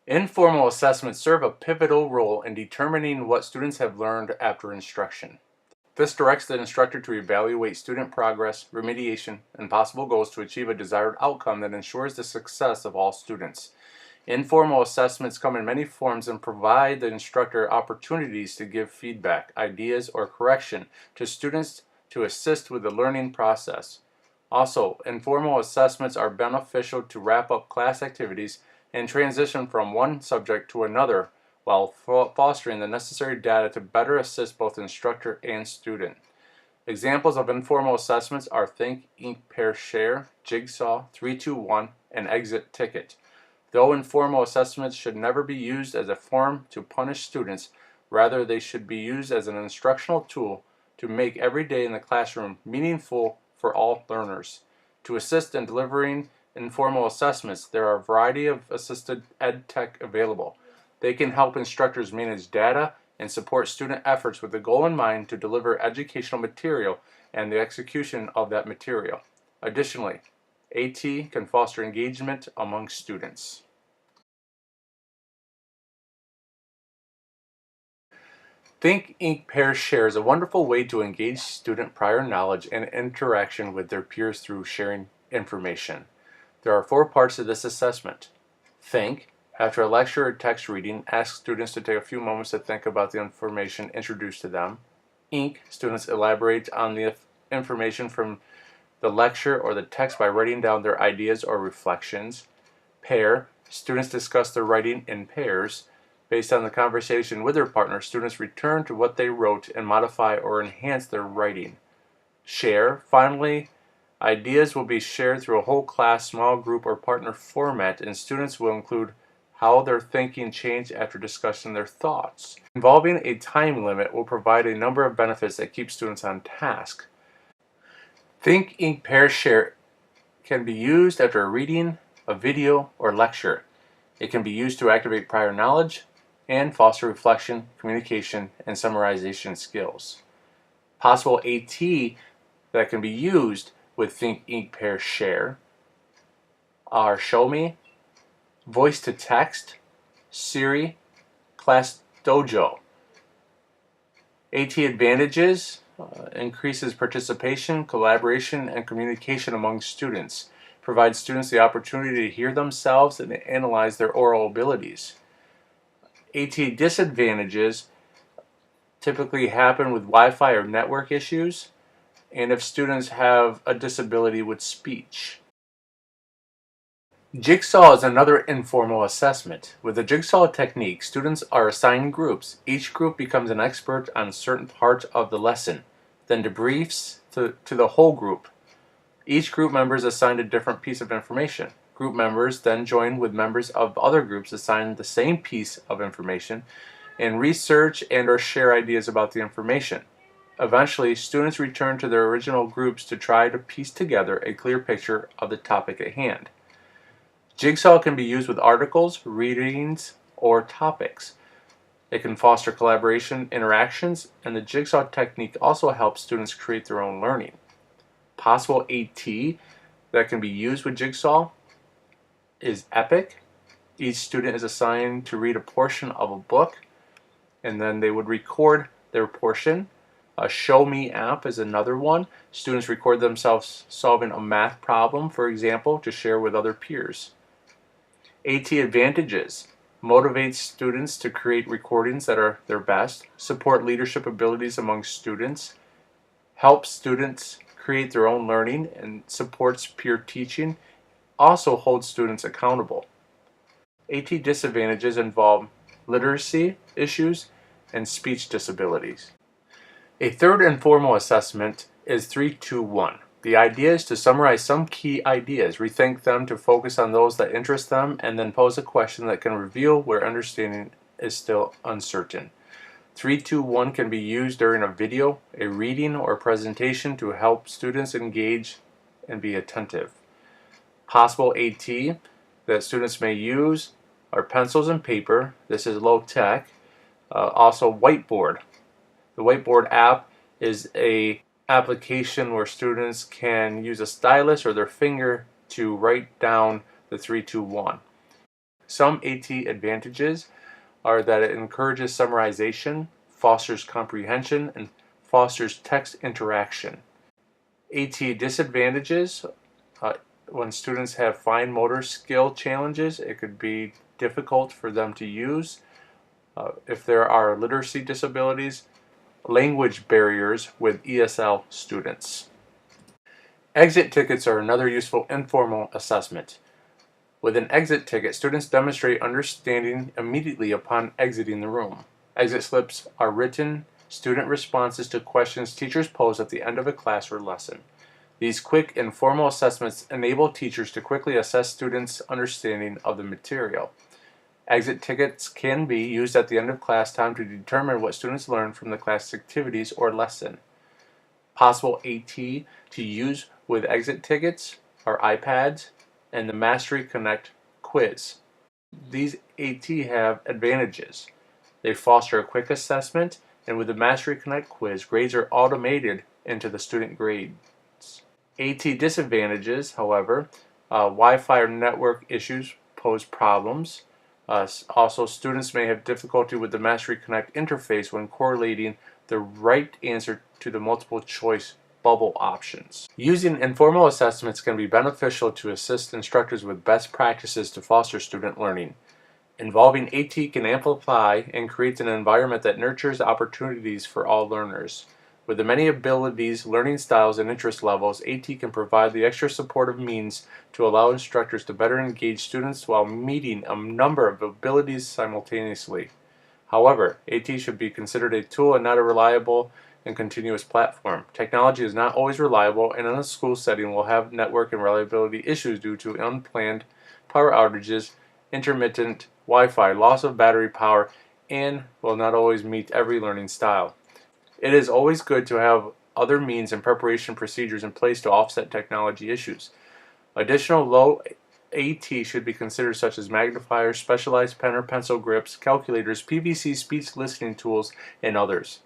Informal assessments serve a pivotal role in determining what students have learned after instruction. This directs the instructor to evaluate student progress, remediation, and possible goals to achieve a desired outcome that ensures the success of all students. Informal assessments come in many forms and provide the instructor opportunities to give feedback, ideas, or correction to students to assist with the learning process. Also, informal assessments are beneficial to wrap up class activities and transition from one subject to another while fostering the necessary data to better assist both instructor and student. Examples of informal assessments are Think, Ink, Pair, Share, Jigsaw, 3-2-1, and Exit Ticket. Though informal assessments should never be used as a form to punish students, rather they should be used as an instructional tool to make every day in the classroom meaningful for all learners. To assist in delivering informal assessments, there are a variety of assisted ed tech available. They can help instructors manage data and support student efforts with the goal in mind to deliver educational material and the execution of that material. Additionally, AT can foster engagement among students. Think, Ink, Pair, Share is a wonderful way to engage student prior knowledge and interaction with their peers through sharing information. There are 4 parts to this assessment. Think. After a lecture or text reading, ask students to take a few moments to think about the information introduced to them. Ink. Students elaborate on the information from the lecture or the text by writing down their ideas or reflections. Pair. Students discuss their writing in pairs. Based on the conversation with their partner, students return to what they wrote and modify or enhance their writing. Share. Finally, ideas will be shared through a whole class, small group, or partner format, and students will include how their thinking changed after discussing their thoughts. Involving a time limit will provide a number of benefits that keep students on task. Think, Ink, Pair, Share can be used after a reading, a video, or lecture. It can be used to activate prior knowledge and foster reflection, communication, and summarization skills. Possible AT that can be used with Think, Ink, Pair, Share are Show Me, Voice to Text, Siri, Class Dojo. AT advantages increases participation, collaboration, and communication among students. Provides students the opportunity to hear themselves and analyze their oral abilities. AT disadvantages typically happen with Wi-Fi or network issues, and if students have a disability with speech. Jigsaw is another informal assessment. With the Jigsaw technique, students are assigned groups. Each group becomes an expert on a certain part of the lesson, then debriefs to the whole group. Each group member is assigned a different piece of information. Group members then join with members of other groups assigned the same piece of information and research and or share ideas about the information. Eventually, students return to their original groups to try to piece together a clear picture of the topic at hand. Jigsaw can be used with articles, readings, or topics. It can foster collaboration, interactions, and the Jigsaw technique also helps students create their own learning. Possible AT that can be used with Jigsaw is Epic. Each student is assigned to read a portion of a book, and then they would record their portion. A Show Me app is another one. Students record themselves solving a math problem, for example, to share with other peers. AT advantages. Motivates students to create recordings that are their best. Support leadership abilities among students. Helps students create their own learning and supports peer teaching. Also holds students accountable. AT disadvantages involve literacy issues and speech disabilities. A third informal assessment is 3-2-1. The idea is to summarize some key ideas, rethink them to focus on those that interest them, and then pose a question that can reveal where understanding is still uncertain. 3-2-1 can be used during a video, a reading, or presentation to help students engage and be attentive. Possible AT that students may use are pencils and paper. This is low tech. Also whiteboard. The whiteboard app is a application where students can use a stylus or their finger to write down the 3-2-1. Some AT advantages are that it encourages summarization, fosters comprehension, and fosters text interaction. AT disadvantages, uh, when students have fine motor skill challenges, it could be difficult for them to use. If there are literacy disabilities, language barriers with ESL students. Exit tickets are another useful informal assessment. With an exit ticket, students demonstrate understanding immediately upon exiting the room. Exit slips are written student responses to questions teachers pose at the end of a class or lesson. These quick, informal assessments enable teachers to quickly assess students' understanding of the material. Exit tickets can be used at the end of class time to determine what students learned from the class activities or lesson. Possible AT to use with exit tickets are iPads and the Mastery Connect quiz. These AT have advantages. They foster a quick assessment, and with the Mastery Connect quiz, grades are automated into the student grades. AT disadvantages, however, Wi-Fi or network issues pose problems. Also, students may have difficulty with the Mastery Connect interface when correlating the right answer to the multiple choice bubble options. Using informal assessments can be beneficial to assist instructors with best practices to foster student learning. Involving AT can amplify and create an environment that nurtures opportunities for all learners. With the many abilities, learning styles, and interest levels, AT can provide the extra supportive means to allow instructors to better engage students while meeting a number of abilities simultaneously. However, AT should be considered a tool and not a reliable and continuous platform. Technology is not always reliable, and in a school setting will have network and reliability issues due to unplanned power outages, intermittent Wi-Fi, loss of battery power, and will not always meet every learning style. It is always good to have other means and preparation procedures in place to offset technology issues. Additional low AT should be considered, such as magnifiers, specialized pen or pencil grips, calculators, PVC speech listening tools, and others.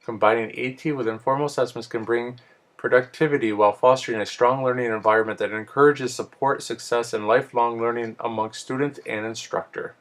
Combining AT with informal assessments can bring productivity while fostering a strong learning environment that encourages support, success, and lifelong learning amongst student and instructor.